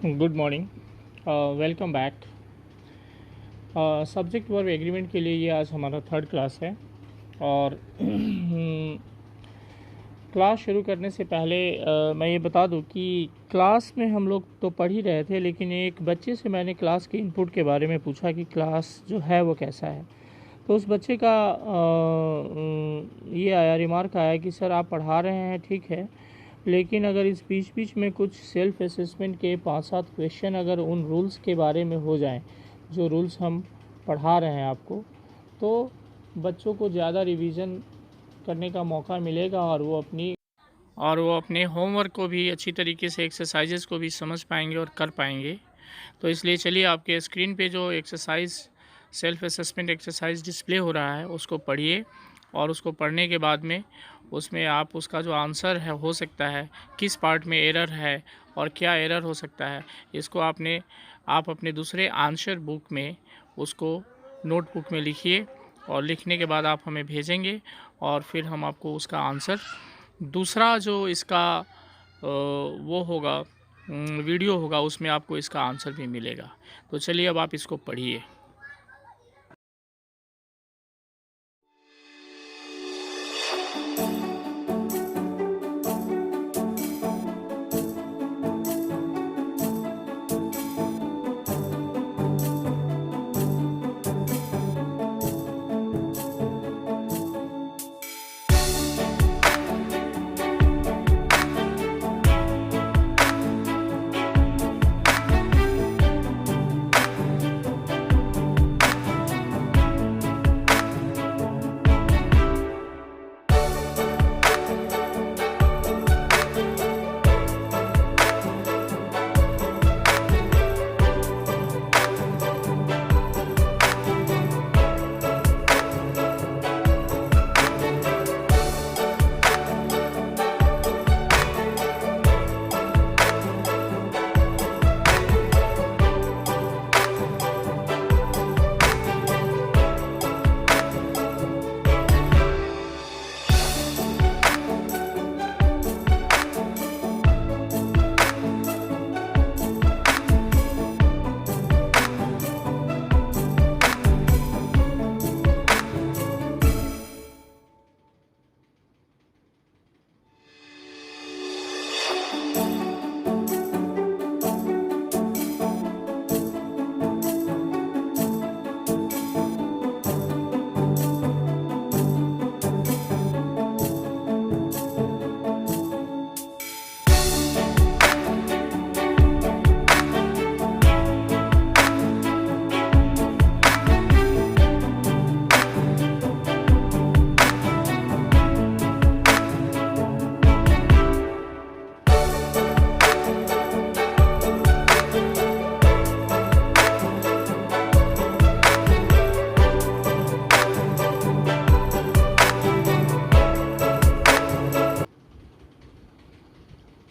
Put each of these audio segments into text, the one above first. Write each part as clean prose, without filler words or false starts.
Good morning, welcome back. Subject verb agreement के लिए ये आज हमारा थर्ड क्लास है। और क्लास शुरू करने से पहले मैं ये बता दूं कि क्लास में हम लोग तो पढ़ ही रहे थे, लेकिन एक बच्चे से मैंने क्लास के इनपुट के बारे में पूछा कि क्लास जो है वो कैसा है। तो उस बच्चे का ये आया, रिमार्क आया कि सर आप पढ़ा रहे हैं ठीक है, लेकिन अगर इस बीच बीच में कुछ सेल्फ असेसमेंट के 5-7 क्वेश्चन अगर उन रूल्स के बारे में हो जाएं जो रूल्स हम पढ़ा रहे हैं आपको, तो बच्चों को ज़्यादा रिवीजन करने का मौका मिलेगा और वो अपने होमवर्क को भी अच्छी तरीके से, एक्सरसाइजेस को भी समझ पाएंगे और कर पाएंगे। तो इसलिए चलिए आपके स्क्रीन पे जो exercise, self assessment exercise display हो रहा है उसको पढ़िए, और उसको पढ़ने के बाद में उसमें आप उसका जो आंसर है हो सकता है, किस पार्ट में एरर है और क्या एरर हो सकता है, इसको आप अपने दूसरे आंसर बुक में उसको नोटबुक में लिखिए, और लिखने के बाद आप हमें भेजेंगे और फिर हम आपको उसका आंसर, दूसरा जो इसका वो होगा, वीडियो होगा, उसमें आपको इसका आंसर भी मिलेगा। तो चलिए अब आप इसको पढ़िए।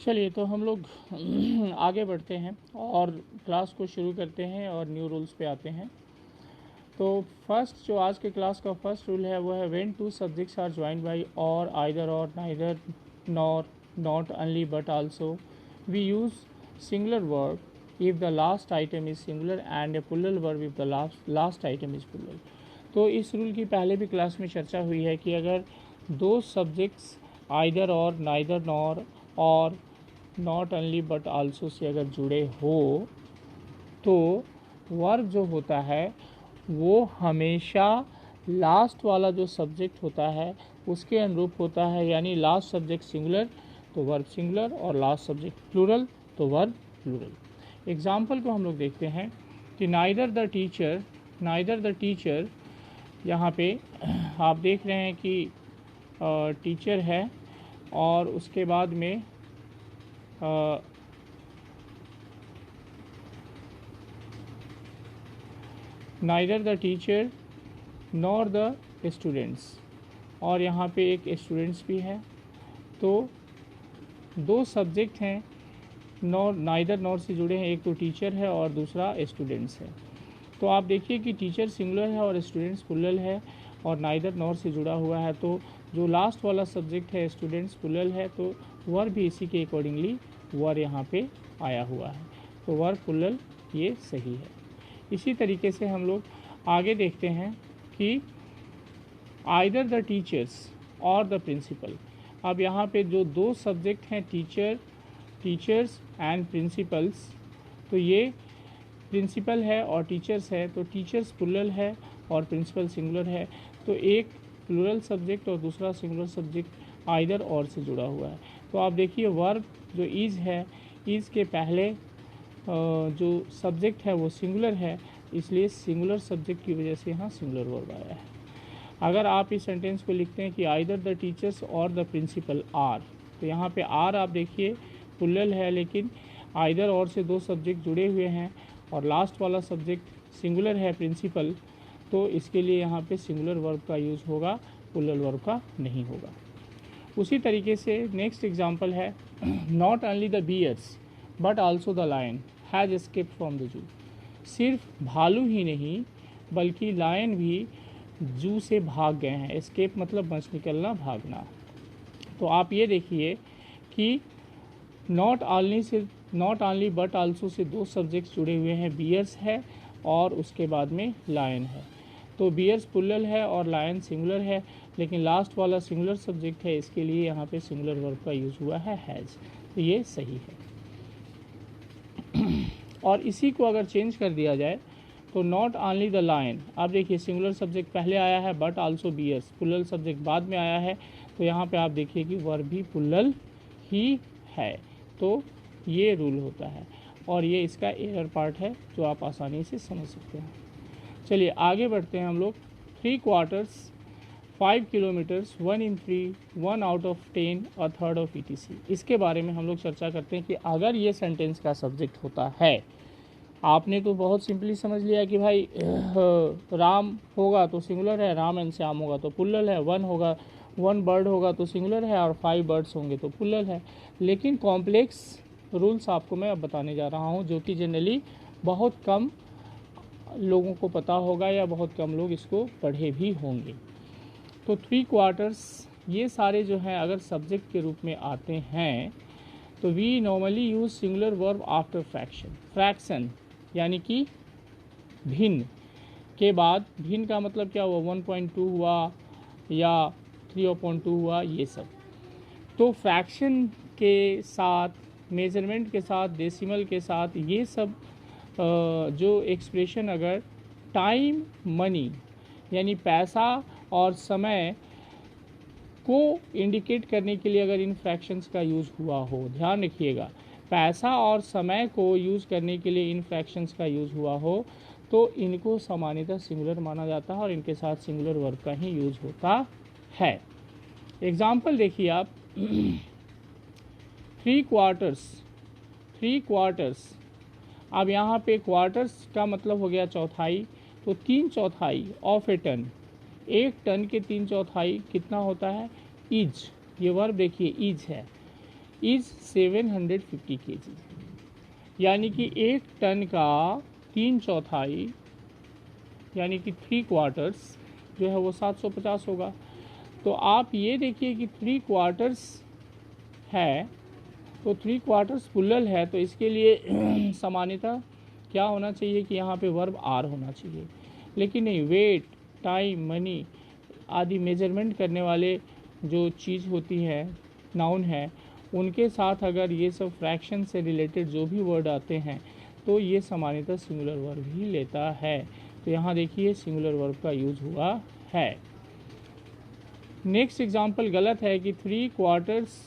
चलिए तो हम लोग आगे बढ़ते हैं और क्लास को शुरू करते हैं और न्यू रूल्स पे आते हैं। तो फर्स्ट जो आज के क्लास का फर्स्ट रूल है वो है when two subjects are joined by or either or neither nor not only but also we use singular verb if the last item is singular and a plural verb if the last item is plural. तो इस rule की पहले भी class में चर्चा हुई है कि अगर दो subjects either or, neither nor और not only but also say अगर जुड़े हो तो वर्ब जो होता है वो हमेशा लास्ट वाला जो सब्जेक्ट होता है उसके अनुरूप होता है। यानी लास्ट सब्जेक्ट सिंगुलर तो वर्ब सिंगुलर, और लास्ट सब्जेक्ट प्लूरल तो वर्ब प्लूरल। एग्जाम्पल को हम लोग देखते हैं कि नाइदर द टीचर, यहाँ पे आप देख रहे हैं कि टीचर है और उसके बाद में neither the teacher nor the students, और यहाँ पे एक स्टूडेंट्स भी है। तो दो सब्जेक्ट हैं नाइदर नॉर से जुड़े हैं, एक तो टीचर है और दूसरा स्टूडेंट्स है। तो आप देखिए कि टीचर सिंगुलर है और स्टूडेंट्स प्लूरल है और नाइदर नॉर से जुड़ा हुआ है, तो जो लास्ट वाला सब्जेक्ट है स्टूडेंट्स प्लूरल है, तो वर्ब भी इसी के अकॉर्डिंगली वर्ब यहाँ पे आया हुआ है। तो वर्ब प्लूरल ये सही है। इसी तरीके से हम लोग आगे देखते हैं कि आइदर द टीचर्स और द प्रिंसिपल। अब यहाँ पे जो दो सब्जेक्ट हैं टीचर्स एंड प्रिंसिपल्स, तो ये प्रिंसिपल है और टीचर्स है, तो टीचर्स प्लूरल है और प्रिंसिपल सिंगुलर है। तो एक प्लूरल सब्जेक्ट और दूसरा सिंगुलर सब्जेक्ट आइदर और से जुड़ा हुआ है। तो आप देखिए वर्ब जो इज़ है, इज़ के पहले जो सब्जेक्ट है वो सिंगुलर है, इसलिए सिंगुलर सब्जेक्ट की वजह से यहाँ सिंगुलर वर्ब आया है। अगर आप इस सेंटेंस को लिखते हैं कि आइदर द टीचर्स और द प्रिंसिपल आर, तो यहाँ पे आर आप देखिए प्लूरल है, लेकिन आइदर और से दो सब्जेक्ट जुड़े हुए हैं और लास्ट वाला सब्जेक्ट सिंगुलर है प्रिंसिपल, तो इसके लिए यहाँ पे सिंगुलर वर्ब का यूज़ होगा, प्लूरल वर्ब का नहीं होगा। उसी तरीके से नेक्स्ट एग्जांपल है not only the bears but also the lion has escaped from the zoo. सिर्फ भालू ही नहीं बल्कि लायन भी जू से भाग गए हैं। एस्केप मतलब बच निकलना, भागना। तो आप ये देखिए कि not only but also say दो सब्जेक्ट्स जुड़े हुए हैं, बियर्स है और उसके बाद में लायन है। तो बियर्स प्लूरल है और लायन सिंगुलर है, लेकिन लास्ट वाला सिंगुलर सब्जेक्ट है, इसके लिए यहाँ पे सिंगुलर वर्ब का यूज़ हुआ है हैज़, तो ये सही है। और इसी को अगर चेंज कर दिया जाए तो नॉट ओनली द लायन, आप देखिए सिंगुलर सब्जेक्ट पहले आया है but also bears, plural subject बाद में आया है, तो यहाँ पे आप देखिए कि वर्ब भी प्लूरल ही है। तो ये रूल होता है और ये इसका एरर पार्ट है जो आप आसानी से समझ सकते हैं। चलिए आगे बढ़ते हैं हम लोग। 3 quarters 5 kilometres 1 in 3 1 out of 10 a third of etc। इसके बारे में हम लोग चर्चा करते हैं कि अगर ये सेंटेंस का सब्जेक्ट होता है, आपने तो बहुत सिंपली समझ लिया कि भाई राम होगा तो सिंगुलर है, राम एंड श्याम होगा तो प्लूरल है, 1 होगा 1 बर्ड होगा तो सिंगुलर है और 5 बर्ड्स होंगे तो प्लूरल है। लेकिन कॉम्प्लेक्स रूल्स आपको मैं अब बताने जा रहा हूँ, जो कि जनरली बहुत कम लोगों को पता होगा या बहुत कम लोग इसको पढ़े भी होंगे। तो 3 क्वार्टर्स ये सारे जो हैं अगर सब्जेक्ट के रूप में आते हैं तो we normally use singular verb after fraction यानी कि भिन्न के बाद। भिन्न का मतलब क्या हुआ, 1.2 हुआ या 3/2 हुआ, ये सब। तो फ्रैक्शन के साथ, मेजरमेंट के साथ, डेसिमल के साथ, ये सब जो एक्सप्रेशन अगर टाइम मनी यानी पैसा और समय को इंडिकेट करने के लिए अगर इन फ्रैक्शंस का यूज़ हुआ हो, ध्यान रखिएगा, पैसा और समय को यूज़ करने के लिए इन फ्रैक्शंस का यूज़ हुआ हो तो इनको सामान्यतः सिंगुलर माना जाता है और इनके साथ सिंगुलर वर्ब का ही यूज़ होता है। एग्जाम्पल देखिए आप 3 क्वार्टर्स। अब यहाँ पे क्वार्टर्स का मतलब हो गया चौथाई, तो 3/4 ऑफ ए टन, 1 टन के 3/4 कितना होता है, इज। ये वर्ब देखिए इज है, इज 750 kg, यानी कि 1 टन का 3/4 यानी कि 3 क्वार्टर्स जो है वो 750 होगा। तो आप ये देखिए कि 3 क्वार्टर्स है तो 3 क्वार्टर्स प्लूरल है, तो इसके लिए सामान्यतः क्या होना चाहिए कि यहाँ पे वर्ब आर होना चाहिए, लेकिन नहीं, वेट, टाइम, मनी आदि मेजरमेंट करने वाले जो चीज़ होती है, नाउन है, उनके साथ अगर ये सब फ्रैक्शन से रिलेटेड जो भी वर्ड आते हैं तो ये सामान्यतः सिंगुलर वर्ब ही लेता है। तो यहाँ देखिए सिंगुलर वर्ब का यूज़ हुआ है। नेक्स्ट एग्जाम्पल गलत है कि 3 quarters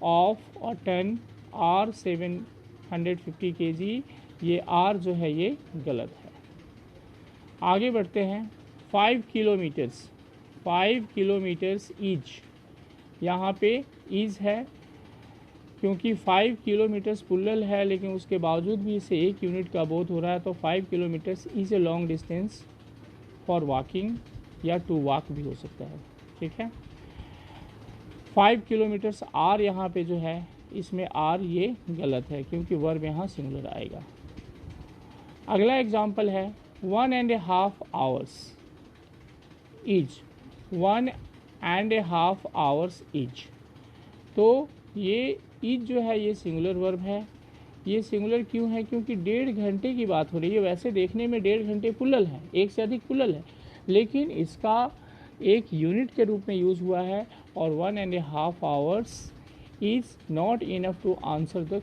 of a ton are 750 kg, ये आर जो है ये गलत है। आगे बढ़ते हैं। 5 किलोमीटर्स ईच, यहाँ पे ईज है क्योंकि 5 किलोमीटर्स प्लूरल है, लेकिन उसके बावजूद भी इसे 1 यूनिट का बोध हो रहा है, तो 5 kilometres is a long distance for walking या टू वॉक भी हो सकता है, ठीक है। 5 किलोमीटर्स आर यहाँ पे जो है इसमें आर ये गलत है क्योंकि वर्ब यहाँ सिंगुलर आएगा। अगला एग्जाम्पल है 1.5 hours ईच, 1.5 hours ईच। तो ये ईच जो है ये सिंगुलर वर्ब है, ये सिंगुलर क्यों है? क्योंकि 1.5 घंटे की बात हो रही है। वैसे देखने में 1.5 घंटे प्लूरल है, एक से अधिक प्लूरल है, लेकिन इसका एक यूनिट के रूप में यूज़ हुआ है और 1.5 hours is not enough to answer the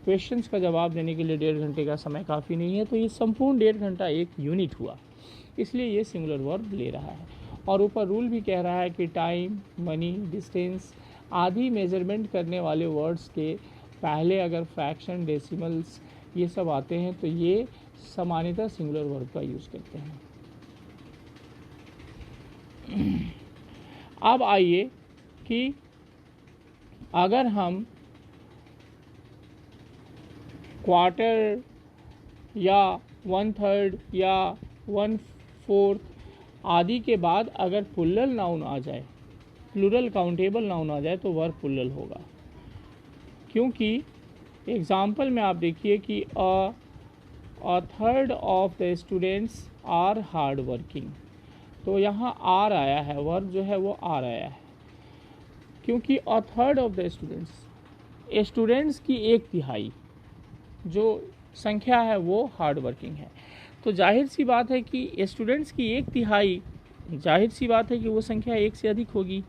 questions का जवाब देने के लिए 1.5 घंटे का समय काफ़ी नहीं है। तो ये संपूर्ण 1.5 घंटा एक यूनिट हुआ, इसलिए ये सिंगुलर वर्ब ले रहा है। और ऊपर रूल भी कह रहा है कि टाइम, मनी, डिस्टेंस आदि मेजरमेंट करने वाले वर्ड्स के पहले अगर फ्रैक्शन, डेसिमल्स ये सब आते हैं तो ये सामान्यतः सिंगुलर वर्ब का यूज़ करते हैं। अब आइए कि अगर हम क्वार्टर या 1/3 या 1/4 आदि के बाद अगर प्लूरल नाउन आ जाए, प्लूरल काउंटेबल नाउन आ जाए तो वर्ब प्लूरल होगा। क्योंकि एग्जाम्पल में आप देखिए कि a third of the students are hard working, तो यहाँ आर आया है, वर्ब जो है वो आर आया है, क्योंकि अ थर्ड ऑफ द स्टूडेंट्स की 1/3 जो संख्या है वो हार्ड वर्किंग है। तो जाहिर सी बात है कि स्टूडेंट्स की 1/3, जाहिर सी बात है कि वो संख्या 1 से अधिक होगी।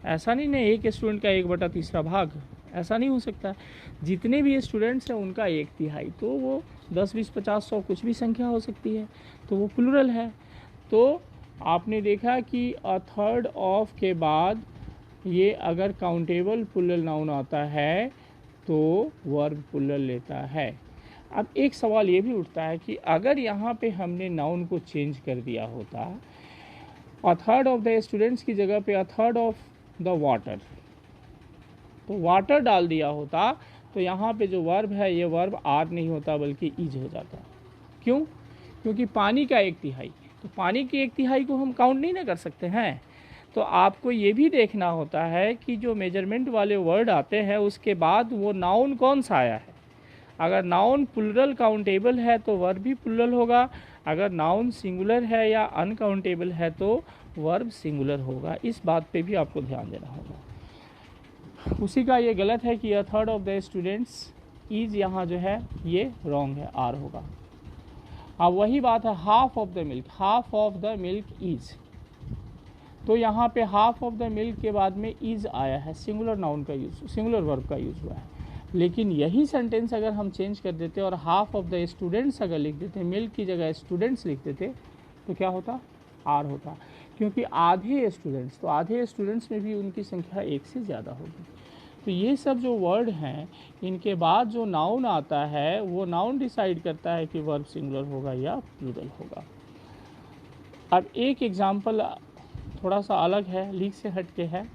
ऐसा नहीं ना एक स्टूडेंट का 1/3 भाग, ऐसा नहीं हो सकता। जितने भी स्टूडेंट्स हैं उनका 1/3, तो वो 10, 20, 50, 100 कुछ भी संख्या हो सकती है, तो वो प्लूरल है। तो आपने देखा कि अ थर्ड ऑफ के बाद ये अगर काउंटेबल प्लूरल नाउन आता है तो वर्ब प्लूरल लेता है। अब एक सवाल ये भी उठता है कि अगर यहाँ पे हमने नाउन को चेंज कर दिया होता, अ थर्ड ऑफ द स्टूडेंट्स की जगह पे अ थर्ड ऑफ द वाटर, तो वाटर डाल दिया होता, तो यहाँ पे जो वर्ब है ये वर्ब आर नहीं होता बल्कि इज हो जाता। क्यों? क्योंकि पानी का 1/3, तो पानी की 1/3 को हम काउंट नहीं ना कर सकते हैं। तो आपको ये भी देखना होता है कि जो मेजरमेंट वाले वर्ड आते हैं उसके बाद वो नाउन कौन सा आया है। अगर नाउन प्लूरल काउंटेबल है तो वर्ब भी प्लूरल होगा, अगर नाउन सिंगुलर है या अनकाउंटेबल है तो वर्ब सिंगुलर होगा। इस बात पे भी आपको ध्यान देना होगा। उसी का ये गलत है कि a third of the students is, यहाँ जो है ये रॉन्ग है, आर होगा। अब वही बात है half of the milk, half of the milk is, तो यहाँ पे हाफ ऑफ द मिल्क के बाद में इज आया है, सिंगुलर नाउन का यूज़, सिंगुलर वर्ब का यूज़ हुआ है। लेकिन यही सेंटेंस अगर हम चेंज कर देते और हाफ ऑफ द स्टूडेंट्स अगर लिख देते, मिल्क की जगह स्टूडेंट्स लिख देते, तो क्या होता? आर होता। क्योंकि आधे स्टूडेंट्स, तो आधे स्टूडेंट्स में भी उनकी संख्या 1 से ज़्यादा होगी। तो ये सब जो वर्ड हैं इनके बाद जो नाउन आता है वो नाउन डिसाइड करता है कि वर्ब सिंगुलर होगा या प्लूरल होगा। अब एक एग्जाम्पल थोड़ा सा अलग है, लीक से हट के है,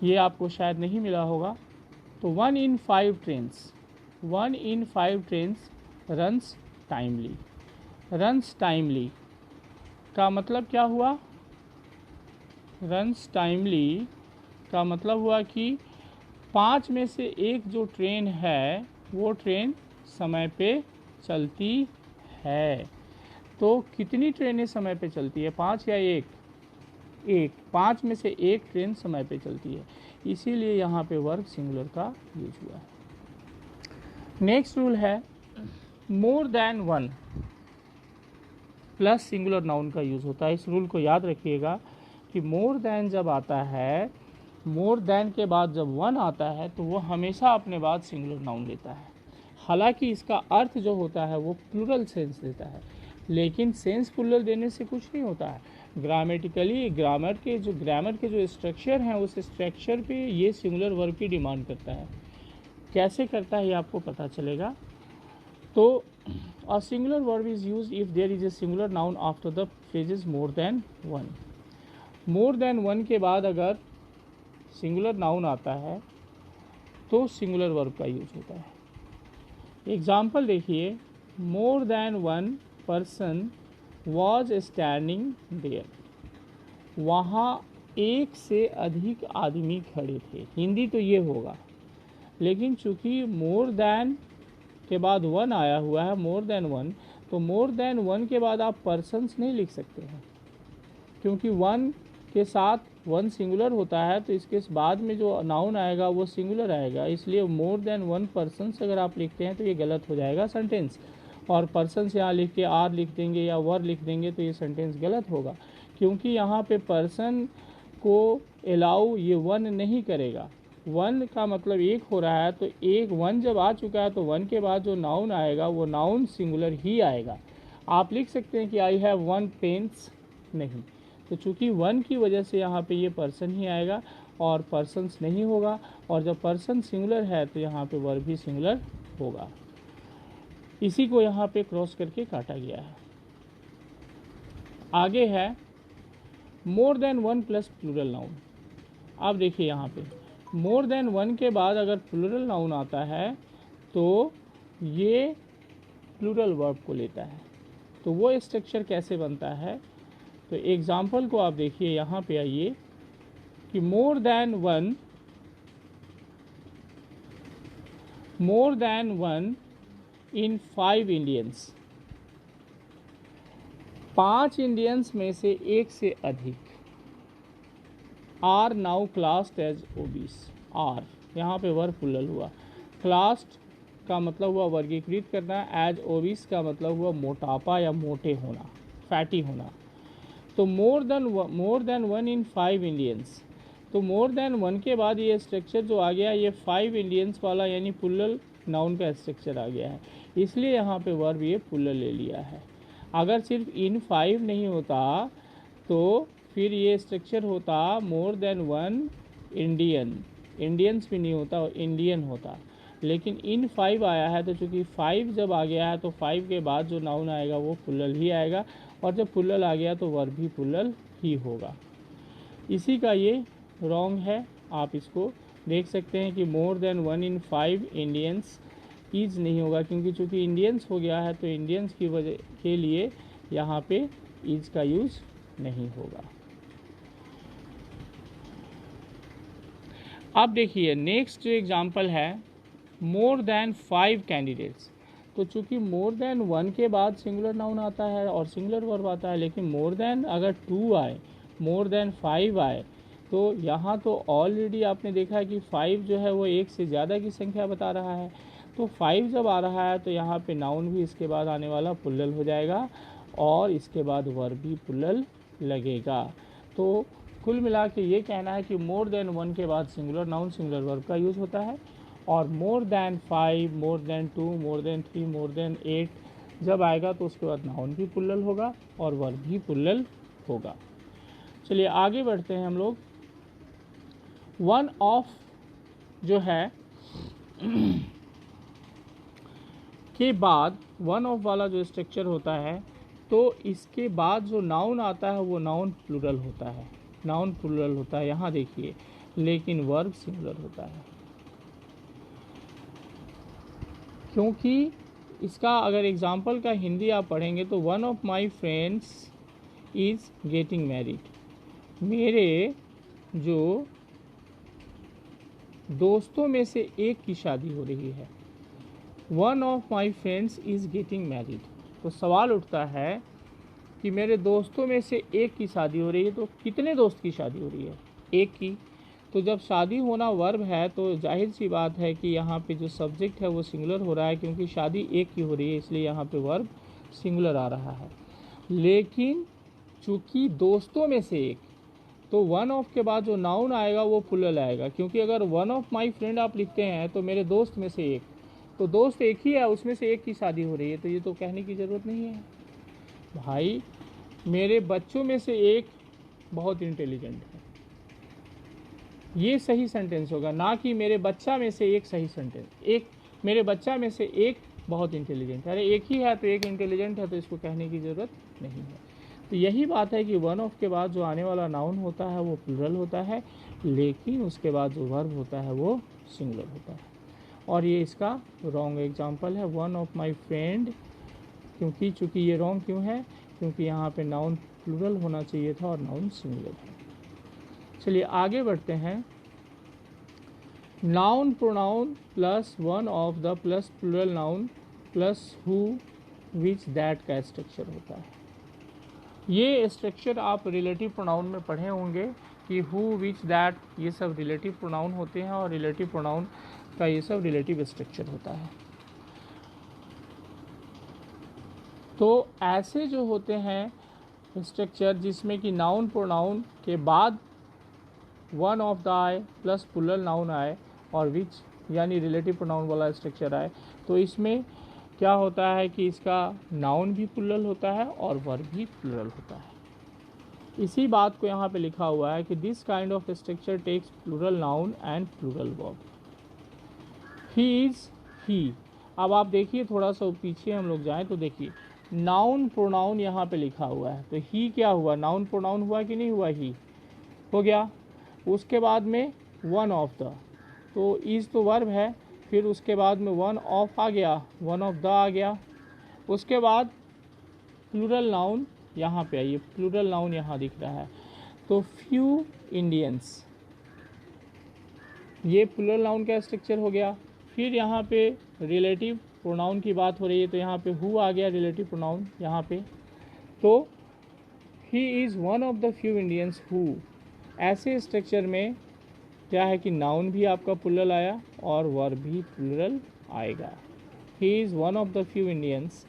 ये आपको शायद नहीं मिला होगा। तो 1 in 5 trains runs timely, runs timely का मतलब क्या हुआ? रन्स टाइमली का मतलब हुआ कि 5 में से एक जो ट्रेन है वो ट्रेन समय पे चलती है। तो कितनी ट्रेनें समय पे चलती है? 5 या 1? 1, 5 में से एक ट्रेन समय पे चलती है, इसीलिए यहाँ पे वर्ब सिंगुलर का यूज हुआ है। नेक्स्ट रूल है more than 1 plus singular noun का यूज होता है। इस रूल को याद रखिएगा कि मोर देन जब आता है, मोर देन के बाद जब 1 आता है तो वो हमेशा अपने बाद सिंगुलर नाउन लेता है। हालांकि इसका अर्थ जो होता है वो प्लूरल सेंस देता है, लेकिन सेंस प्लूरल देने से कुछ नहीं होता है। ग्रामेटिकली ग्रामर के जो स्ट्रक्चर हैं उस स्ट्रक्चर पे ये सिंगुलर वर्ब की डिमांड करता है। कैसे करता है ये आपको पता चलेगा। तो a singular verb is used if there is a singular noun after the phrases more than 1। More than 1 के बाद अगर सिंगुलर नाउन आता है तो सिंगुलर वर्ब का यूज होता है। एग्जाम्पल देखिए, more than 1 person was standing there, वहाँ एक से अधिक आदमी खड़े थे। हिंदी तो ये होगा, लेकिन चूंकि मोर देन के बाद 1 आया हुआ है, मोर देन 1, तो मोर देन 1 के बाद आप पर्सन्स नहीं लिख सकते हैं, क्योंकि 1 के साथ वन सिंगुलर होता है तो इसके बाद में जो नाउन आएगा वो सिंगुलर आएगा, इसलिए मोर देन वन पर्सन अगर आप लिखते हैं तो ये गलत हो जाएगा सेंटेंस। और पर्सन यहाँ लिख के आर लिख देंगे या वर लिख देंगे तो ये सेंटेंस गलत होगा, क्योंकि यहाँ पे पर्सन को अलाउ ये वन नहीं करेगा। वन का मतलब एक हो रहा है, तो एक वन जब आ चुका है तो वन के बाद जो नाउन आएगा वो नाउन सिंगुलर ही आएगा। आप लिख सकते हैं कि आई हैव वन पेन्स, नहीं, तो चूंकि वन की वजह से यहाँ पे ये पर्सन ही आएगा और पर्सन्स नहीं होगा, और जब पर्सन सिंगुलर है तो यहाँ पे वर्ब भी सिंगुलर होगा। इसी को यहाँ पे क्रॉस करके काटा गया है। आगे है more than one plus plural noun. अब देखिए यहाँ पे मोर देन वन के बाद अगर प्लूरल नाउन आता है तो ये प्लूरल वर्ब को लेता है। तो वो स्ट्रक्चर कैसे बनता है, तो एग्जाम्पल को आप देखिए, यहाँ पे आइए कि more than one in 5 Indians, 5 Indians में से एक से अधिक are now classed as OBCs. Are यहाँ पे वर्ब प्लूरल हुआ, क्लास्ड का मतलब हुआ वर्गीकृत करना, एज ओबीस का मतलब हुआ मोटापा या मोटे होना, फैटी होना। तो मोर देन वन इन 5 इंडियंस, तो मोर देन वन के बाद ये स्ट्रक्चर जो आ गया ये 5 इंडियंस वाला यानी प्लूरल नाउन का स्ट्रक्चर आ गया है, इसलिए यहाँ पे वर्ब ये प्लूरल ले लिया है। अगर सिर्फ इन 5 नहीं होता तो फिर ये स्ट्रक्चर होता मोर देन वन इंडियन, इंडियंस भी नहीं होता, इंडियन होता, लेकिन इन 5 आया है तो चूंकि 5 जब आ गया है तो 5 के बाद जो नाउन आएगा वो प्लूरल ही आएगा, और जब प्लूरल आ गया तो वर्ब भी प्लूरल ही होगा। इसी का ये रॉन्ग है, आप इसको देख सकते हैं कि more than one in 5 Indians is नहीं होगा, क्योंकि चूंकि इंडियंस हो गया है तो इंडियंस की वजह के लिए यहाँ पे इज का यूज नहीं होगा। अब देखिए नेक्स्ट जो एग्जाम्पल है मोर देन 5 कैंडिडेट्स। तो चूंकि मोर देन वन के बाद सिंगुलर नाउन आता है और सिंगुलर वर्ब आता है, लेकिन मोर देन अगर 2 आए, मोर देन 5 आए, तो यहाँ तो ऑलरेडी आपने देखा है कि 5 जो है वो एक से ज़्यादा की संख्या बता रहा है। तो 5 जब आ रहा है तो यहाँ पे नाउन भी इसके बाद आने वाला प्लूरल हो जाएगा और इसके बाद वर्ब भी प्लूरल लगेगा। तो कुल मिला के ये कहना है कि मोर देन वन के बाद सिंगुलर नाउन सिंगुलर वर्ब का यूज़ होता है, और more than 5, more than 2, more than 3, more than 8 जब आएगा तो उसके बाद नाउन भी प्लूरल होगा और वर्ब भी प्लूरल होगा। चलिए आगे बढ़ते हैं हम लोग। वन ऑफ जो है के बाद वन ऑफ वाला जो स्ट्रक्चर होता है तो इसके बाद जो नाउन आता है वो नाउन प्लूरल होता है, नाउन प्लूरल होता है यहाँ देखिए, लेकिन वर्ब सिंगुलर होता है। क्योंकि इसका अगर एग्जाम्पल का हिंदी आप पढ़ेंगे तो one of my friends is getting married, मेरे जो दोस्तों में से एक की शादी हो रही है। One of my friends is getting married, तो सवाल उठता है कि मेरे दोस्तों में से एक की शादी हो रही है, तो कितने दोस्त की शादी हो रही है? एक की। तो जब शादी होना वर्ब है तो जाहिर सी बात है कि यहाँ पे जो सब्जेक्ट है वो सिंगुलर हो रहा है, क्योंकि शादी एक की हो रही है, इसलिए यहाँ पे वर्ब सिंगुलर आ रहा है। लेकिन चूँकि दोस्तों में से एक, तो वन ऑफ के बाद जो नाउन आएगा वो प्लूरल आएगा, क्योंकि अगर वन ऑफ माई फ्रेंड आप लिखते हैं तो मेरे दोस्त में से एक, तो दोस्त एक ही है, उसमें से एक की शादी हो रही है, तो ये तो कहने की ज़रूरत नहीं है। भाई मेरे बच्चों में से एक बहुत इंटेलिजेंट है, ये सही सेंटेंस होगा, ना कि मेरे बच्चा में से एक सही सेंटेंस, एक मेरे बच्चा में से एक बहुत इंटेलिजेंट है। अरे एक ही है तो एक इंटेलिजेंट है, तो इसको कहने की ज़रूरत नहीं है। तो यही बात है कि वन ऑफ के बाद जो आने वाला नाउन होता है वो प्लूरल होता है, लेकिन उसके बाद जो वर्ब होता है वो सिंगुलर होता है। और ये इसका रॉन्ग एग्जाम्पल है वन ऑफ माई फ्रेंड, क्योंकि चूँकि ये रॉन्ग क्यों है, क्योंकि यहाँ पे नाउन प्लूरल होना चाहिए था और नाउन सिंगुलर है। चलिए आगे बढ़ते हैं। Noun pronoun plus one of the plus plural noun plus who which that का स्ट्रक्चर होता है। ये स्ट्रक्चर आप रिलेटिव प्रोनाउन में पढ़े होंगे कि हु, विच, दैट, ये सब रिलेटिव प्रोनाउन होते हैं और रिलेटिव प्रोनाउन का ये सब रिलेटिव स्ट्रक्चर होता है। तो ऐसे जो होते हैं स्ट्रक्चर जिसमें कि नाउन प्रोनाउन के बाद वन ऑफ द आए प्लस प्लूरल नाउन आए और विच यानी रिलेटिव प्रोनाउन वाला स्ट्रक्चर आए, तो इसमें क्या होता है कि इसका नाउन भी प्लूरल होता है और वर्ब भी प्लूरल होता है। इसी बात को यहाँ पे लिखा हुआ है कि this kind of structure takes plural noun and plural verb. He is, he. अब आप देखिए थोड़ा सा पीछे हम लोग जाएं तो देखिए नाउन प्रोनाउन यहाँ पे लिखा हुआ है, तो ही क्या हुआ, नाउन प्रोनाउन हुआ कि नहीं हुआ, ही हो गया। उसके बाद में वन ऑफ द, तो इज तो वर्ब है, फिर उसके बाद में वन ऑफ आ गया, वन ऑफ द आ गया। उसके बाद प्लूरल नाउन यहाँ पे आइए, प्लूरल नाउन यहाँ दिख रहा है, तो फ्यू इंडियंस, ये प्लूरल नाउन का स्ट्रक्चर हो गया। फिर यहाँ पे रिलेटिव प्रोनाउन की बात हो रही है, तो यहाँ पे हु आ गया रिलेटिव प्रोनाउन यहाँ पे, तो he is one of the few Indians who. ऐसे स्ट्रक्चर में क्या है कि नाउन भी आपका प्लूरल आया और वर्ब भी प्लूरल आएगा। He is one of the few Indians,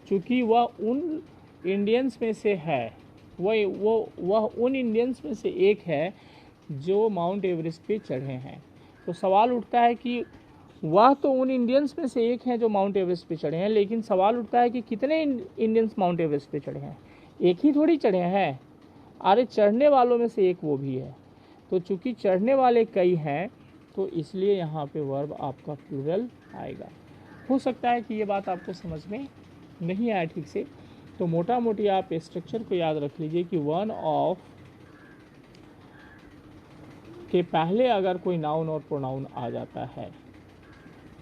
चूँकि वह उन इंडियंस में से है, वह उन इंडियंस में से एक है जो माउंट एवरेस्ट पे चढ़े हैं। तो सवाल उठता है कि वह तो उन इंडियंस में से एक हैं जो माउंट एवरेस्ट पे चढ़े हैं, लेकिन सवाल उठता है कि कितने इंडियंस माउंट एवरेस्ट पे चढ़े हैं, एक ही थोड़ी चढ़े हैं, अरे चढ़ने वालों में से एक वो भी है। तो चूंकि चढ़ने वाले कई हैं तो इसलिए यहाँ पे वर्ब आपका प्लूरल आएगा। हो सकता है कि ये बात आपको समझ में नहीं आया ठीक से, तो मोटा मोटी आप स्ट्रक्चर को याद रख लीजिए कि वन ऑफ के पहले अगर कोई नाउन और प्रोनाउन आ जाता है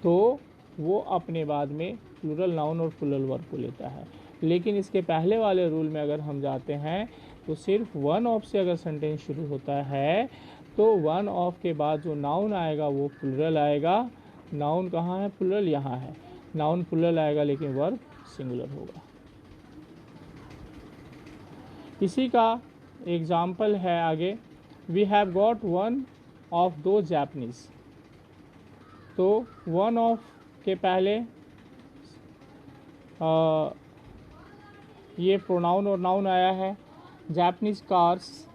तो वो अपने बाद में प्लूरल नाउन और प्लूरल वर्ब को लेता है। लेकिन इसके पहले वाले रूल में अगर हम जाते हैं तो सिर्फ वन ऑफ से अगर सेंटेंस शुरू होता है तो वन ऑफ के बाद जो नाउन आएगा वो प्लूरल आएगा। नाउन कहाँ है, प्लूरल यहाँ है, नाउन प्लूरल आएगा लेकिन वर्ब सिंगुलर होगा। इसी का एग्जाम्पल है आगे, we have got one of those Japanese, तो वन ऑफ के पहले ये प्रोनाउन और नाउन आया है। जापनीज कार्स,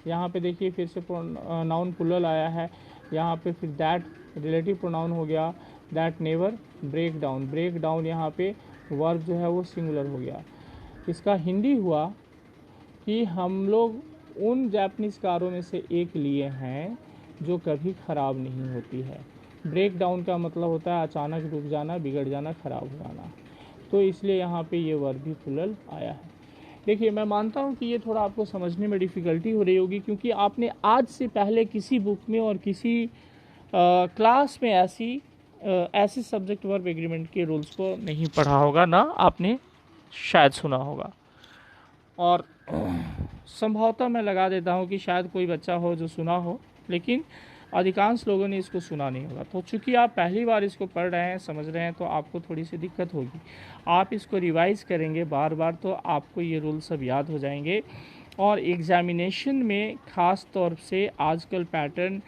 यहाँ पे देखिए फिर से नाउन प्लूरल आया है, यहाँ पे फिर दैट रिलेटिव प्रोनाउन हो गया, that never break down, break down यहाँ पे वर्ब जो है वो सिंगुलर हो गया। इसका हिंदी हुआ कि हम लोग उन जापनीज कारों में से एक लिए हैं जो कभी ख़राब नहीं होती है। ब्रेक डाउन का मतलब होता है अचानक रुक जाना, बिगड़ जाना, ख़राब हो जाना, तो इसलिए यहाँ पे ये वर्ब भी प्लूरल आया है। देखिए मैं मानता हूँ कि ये थोड़ा आपको समझने में डिफ़िकल्टी हो रही होगी, क्योंकि आपने आज से पहले किसी बुक में और किसी क्लास में ऐसे सब्जेक्ट वर्ब एग्रीमेंट के रूल्स को नहीं पढ़ा होगा, ना आपने शायद सुना होगा। और संभवतः मैं लगा देता हूँ कि शायद कोई बच्चा हो जो सुना हो, लेकिन अधिकांश लोगों ने इसको सुना नहीं होगा। तो चूंकि आप पहली बार इसको पढ़ रहे हैं, समझ रहे हैं, तो आपको थोड़ी सी दिक्कत होगी। आप इसको रिवाइज़ करेंगे बार बार तो आपको ये रूल सब याद हो जाएंगे। और एग्ज़ामिनेशन में ख़ास तौर से आजकल पैटर्न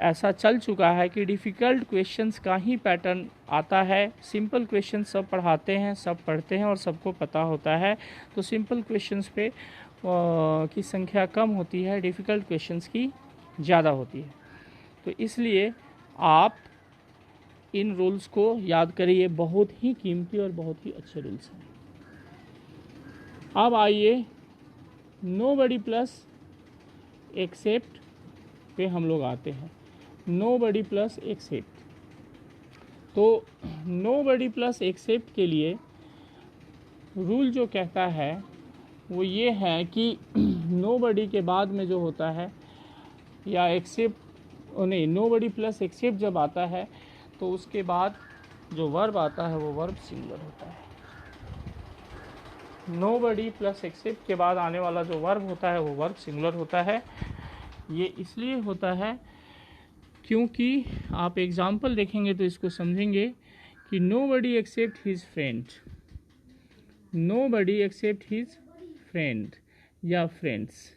ऐसा चल चुका है कि डिफ़िकल्ट क्वेश्चंस का ही पैटर्न आता है। सिंपल क्वेश्चन सब पढ़ाते हैं, सब पढ़ते हैं और सबको पता होता है, तो सिंपल क्वेश्चंस पे की संख्या कम होती है, डिफ़िकल्ट क्वेश्चंस की ज़्यादा होती है। तो इसलिए आप इन रूल्स को याद करिए, बहुत ही कीमती और बहुत ही अच्छे रूल्स हैं। अब आइए नोबडी प्लस एक्सेप्ट पे हम लोग आते हैं। नोबडी प्लस एक्सेप्ट, तो नोबडी प्लस एक्सेप्ट के लिए रूल जो कहता है वो ये है कि नोबडी के बाद में जो होता है या एक्सेप्ट नहीं, नोबडी प्लस एक्सेप्ट जब आता है तो उसके बाद जो वर्ब आता है वो वर्ब सिंगुलर होता है। नोबडी प्लस एक्सेप्ट के बाद आने वाला जो वर्ब होता है वो वर्ब सिंगुलर होता है। ये इसलिए होता है क्योंकि आप एग्जाम्पल देखेंगे तो इसको समझेंगे कि nobody except his friend, nobody except his friend या फ्रेंड्स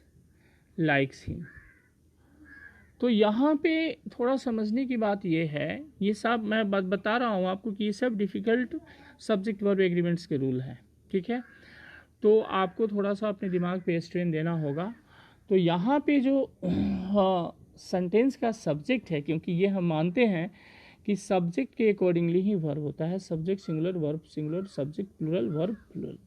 लाइक्स हिम। तो यहाँ पे थोड़ा समझने की बात ये है, ये सब मैं बात बता रहा हूँ आपको कि ये सब डिफ़िकल्ट सब्जेक्ट वर्ब एग्रीमेंट्स के रूल हैं, ठीक है। तो आपको थोड़ा सा अपने दिमाग पे स्ट्रेन देना होगा। तो यहाँ पे जो सेंटेंस का सब्जेक्ट है, क्योंकि ये हम मानते हैं कि सब्जेक्ट के अकॉर्डिंगली ही वर्ब होता है, subject singular, verb singular, subject plural, verb plural.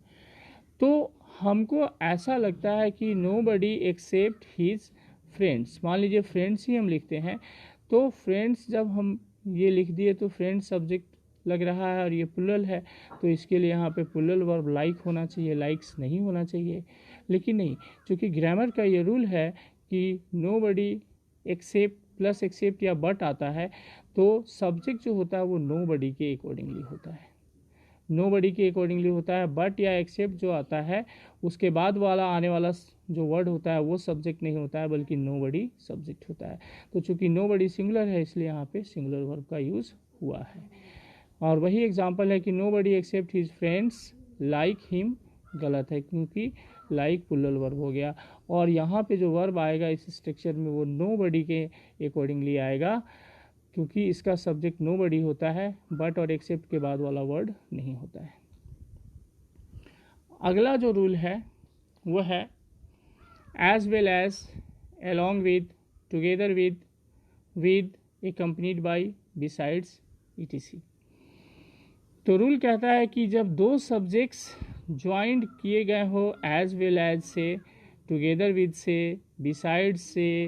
तो हमको ऐसा लगता है कि नोबडी एक्सेप्ट हिज फ्रेंड्स, मान लीजिए फ्रेंड्स ही हम लिखते हैं, तो फ्रेंड्स जब हम ये लिख दिए तो फ्रेंड्स सब्जेक्ट लग रहा है और ये प्लूरल है, तो इसके लिए यहाँ पे प्लूरल वर्ब लाइक होना चाहिए, लाइक्स नहीं होना चाहिए। लेकिन नहीं, क्योंकि ग्रामर का ये रूल है कि नोबडी एक्सेप्ट प्लस एक्सेप्ट या बट आता है, तो सब्जेक्ट जो होता है वो नोबडी के अकॉर्डिंगली होता है, नोबडी के अकॉर्डिंगली होता है। बट या एक्सेप्ट जो आता है उसके बाद वाला आने वाला जो वर्ड होता है वो सब्जेक्ट नहीं होता है, बल्कि नोबडी सब्जेक्ट होता है। तो चूंकि नोबडी सिंगुलर है, इसलिए यहाँ पे सिंगुलर वर्ब का यूज़ हुआ है। और वही एग्जांपल है कि nobody except his friends like him, गलत है, क्योंकि लाइक प्लूरल वर्ब हो गया। और यहाँ पे जो वर्ब आएगा इस स्ट्रक्चर में वो नोबडी के अकॉर्डिंगली आएगा, क्योंकि इसका सब्जेक्ट नोबडी होता है, बट और एक्सेप्ट के बाद वाला वर्ड नहीं होता है। अगला जो रूल है वो है as well as, along with, together with, accompanied by, besides, etc। तो रूल कहता है कि जब दो सब्जेक्ट्स ज्वाइंट किए गए हो एज वेल एज से, टुगेदर विद से, बिसाइड से,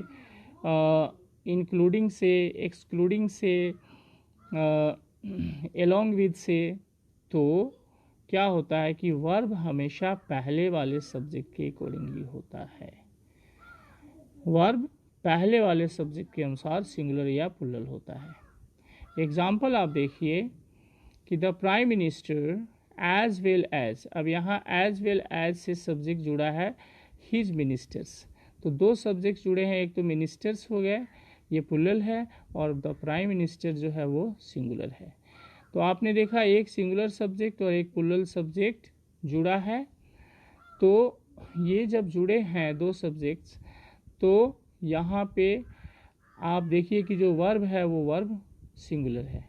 इंक्लूडिंग से, एक्सक्लूडिंग से, along with से, तो क्या होता है कि वर्ब हमेशा पहले वाले सब्जेक्ट के अकॉर्डिंगली होता है, वर्ब पहले वाले सब्जेक्ट के अनुसार सिंगुलर या प्लूरल होता है। एग्जाम्पल आप देखिए कि the prime minister as well as, अब यहाँ एज वेल एज से सब्जेक्ट जुड़ा है हिज मिनिस्टर्स, तो दो सब्जेक्ट जुड़े हैं, एक तो मिनिस्टर्स हो गए, ये प्लूरल है, और द प्राइम मिनिस्टर जो है वो सिंगुलर है। तो आपने देखा एक सिंगुलर सब्जेक्ट और एक प्लूरल सब्जेक्ट जुड़ा है, तो ये जब जुड़े हैं दो सब्जेक्ट्स, तो यहाँ पे आप देखिए कि जो वर्ब है वो वर्ब सिंगुलर है,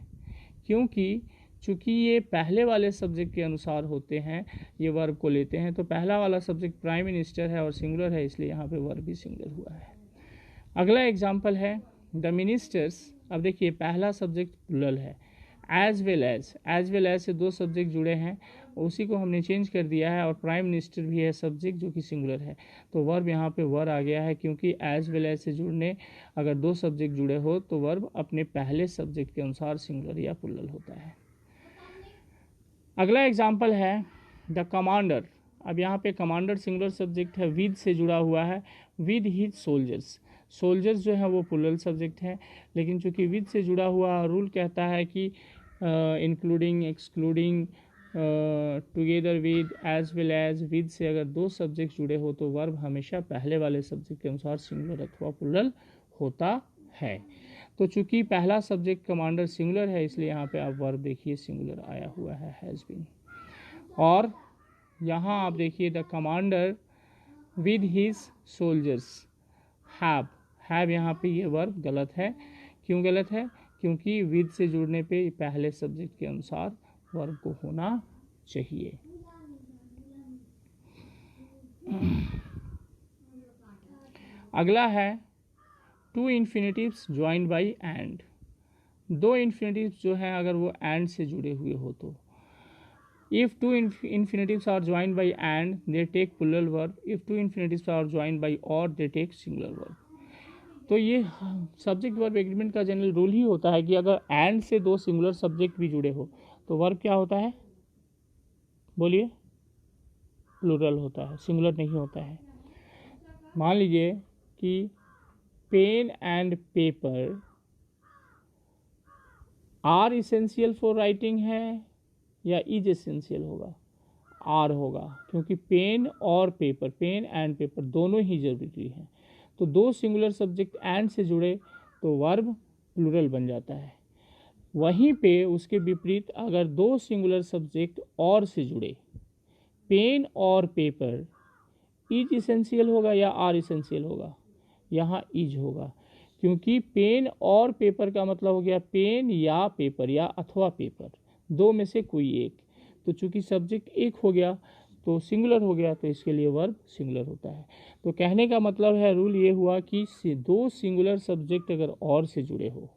क्योंकि चूँकि ये पहले वाले सब्जेक्ट के अनुसार होते हैं, ये वर्ब को लेते हैं, तो पहला वाला सब्जेक्ट प्राइम मिनिस्टर है और सिंगुलर है, इसलिए यहाँ पे वर्ब भी सिंगुलर हुआ है। अगला एग्जाम्पल है द मिनिस्टर्स, अब देखिए पहला सब्जेक्ट प्लूरल है, एज वेल एज से दो सब्जेक्ट जुड़े हैं, उसी को हमने चेंज कर दिया है, और प्राइम मिनिस्टर भी है सब्जेक्ट जो कि सिंगुलर है, तो वर्ब यहाँ पे वर आ गया है, क्योंकि एज वेल एज से जुड़ने अगर दो सब्जेक्ट जुड़े हो तो वर्ब अपने पहले सब्जेक्ट के अनुसार सिंगुलर या प्लूरल होता है। अगला एग्जाम्पल है द कमांडर, अब यहाँ पे कमांडर सिंगुलर सब्जेक्ट है, विद से जुड़ा हुआ है, विद हिज सोल्जर्स, सोल्जर्स जो है वो प्लूरल सब्जेक्ट है, लेकिन चूंकि विद से जुड़ा हुआ रूल कहता है कि including, excluding, together with, as well as, with से अगर दो सब्जेक्ट जुड़े हो तो वर्ब हमेशा पहले वाले सब्जेक्ट के अनुसार सिंगुलर अथवा प्लूरल होता है। तो चूंकि पहला सब्जेक्ट कमांडर सिंगुलर है, इसलिए यहाँ पे आप वर्ब देखिए सिंगुलर आया हुआ है, हैज़ बीन। और यहाँ आप देखिए the commander with his soldiers have यहाँ पे ये वर्ब गलत है, क्यों गलत है, क्योंकि विद से जुड़ने पे पहले सब्जेक्ट के अनुसार वर्ब को होना चाहिए। अगला है to infinitives joined by and, दो इन्फिनेटिव्स जो हैं अगर वो एंड से जुड़े हुए हो तो, if two infinitives are joined by and they take plural verb, if two infinitives are joined by or they take singular verb। तो ये सब्जेक्ट वर्ब एग्रीमेंट का जनरल रूल ही होता है कि अगर एंड से दो सिंगुलर सब्जेक्ट भी जुड़े हो तो वर्ब क्या होता है, बोलिए, प्लूरल होता है, सिंगुलर नहीं होता है। मान लीजिए कि pen and paper are essential for writing है या इज एसेंशियल होगा, आर होगा, क्योंकि पेन और पेपर, पेन एंड पेपर दोनों ही जरूरी हैं। तो दो सिंगुलर सब्जेक्ट एंड से जुड़े तो वर्ब प्लूरल बन जाता है। वहीं पे उसके विपरीत अगर दो सिंगुलर सब्जेक्ट और से जुड़े, पेन और पेपर, इज इसेंशियल होगा या आर इसेंशियल होगा, यहाँ इज होगा, क्योंकि पेन और पेपर का मतलब हो गया पेन या पेपर या अथवा पेपर, दो में से कोई एक। तो चूंकि सब्जेक्ट एक हो गया तो सिंगुलर हो गया, तो इसके लिए वर्ब सिंगुलर होता है। तो कहने का मतलब है, रूल ये हुआ कि दो सिंगुलर सब्जेक्ट अगर और से जुड़े हो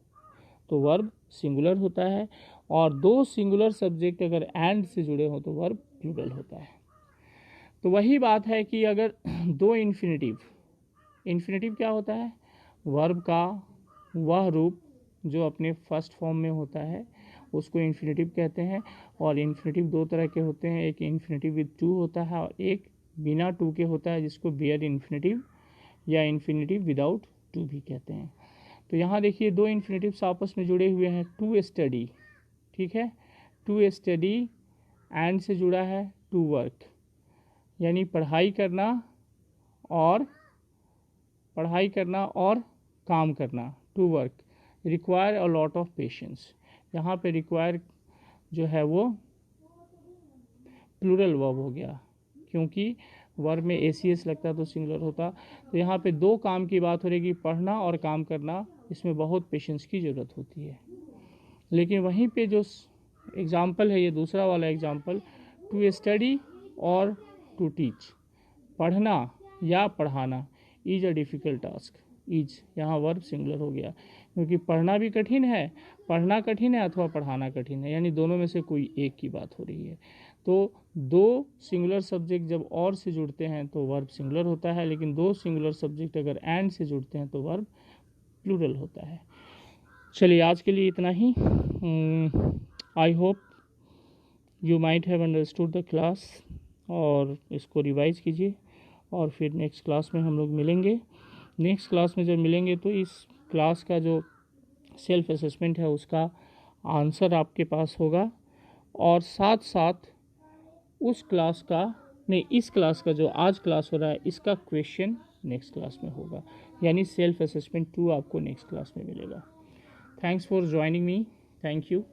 तो वर्ब सिंगुलर होता है, और दो सिंगुलर सब्जेक्ट अगर एंड से जुड़े हो तो वर्ब प्लूरल होता है। तो वही बात है कि अगर दो इन्फिनेटिव क्या होता है? वर्ब का वह रूप जो अपने फर्स्ट फॉर्म में होता है उसको इन्फिनेटिव कहते हैं। और इन्फिनेटिव दो तरह के होते हैं, एक इन्फिनेटिव विद टू होता है और एक बिना टू के होता है, जिसको बेयर इन्फिनेटिव या इन्फिनेटिव विदाउट टू भी कहते हैं। तो यहाँ देखिए दो इन्फिनेटिव्स आपस में जुड़े हुए हैं। टू स्टडी, ठीक है, टू स्टडी एंड से जुड़ा है टू वर्क, यानी पढ़ाई करना और काम करना, to work require a lot of patience. यहाँ पे रिक्वायर जो है वो प्लूरल वर्ब हो गया, क्योंकि वर्ब में एसीएस लगता तो सिंगुलर होता। तो यहाँ पे दो काम की बात हो रही कि पढ़ना और काम करना, इसमें बहुत पेशेंस की ज़रूरत होती है। लेकिन वहीं पे जो एग्ज़ाम्पल है, ये दूसरा वाला एग्ज़ाम्पल, टू स्टडी और टू टीच, पढ़ना या पढ़ाना, is a difficult task. Is यहाँ वर्ब सिंगुलर हो गया, क्योंकि पढ़ना कठिन है अथवा पढ़ाना कठिन है, यानी दोनों में से कोई एक की बात हो रही है। तो दो सिंगुलर सब्जेक्ट जब और से जुड़ते हैं तो वर्ब सिंगुलर होता है, लेकिन दो सिंगुलर सब्जेक्ट अगर एंड से जुड़ते हैं तो वर्ब प्लूरल होता है। चलिए आज के लिए इतना ही। I hope you might have understood the class, और इसको रिवाइज कीजिए और फिर नेक्स्ट क्लास में हम लोग मिलेंगे। नेक्स्ट क्लास में जब मिलेंगे तो इस क्लास का जो सेल्फ असेसमेंट है उसका आंसर आपके पास होगा, और साथ साथ इस क्लास का जो आज क्लास हो रहा है इसका क्वेश्चन नेक्स्ट क्लास में होगा, यानी सेल्फ असेसमेंट 2 आपको नेक्स्ट क्लास में मिलेगा। Thanks for joining me, thank you.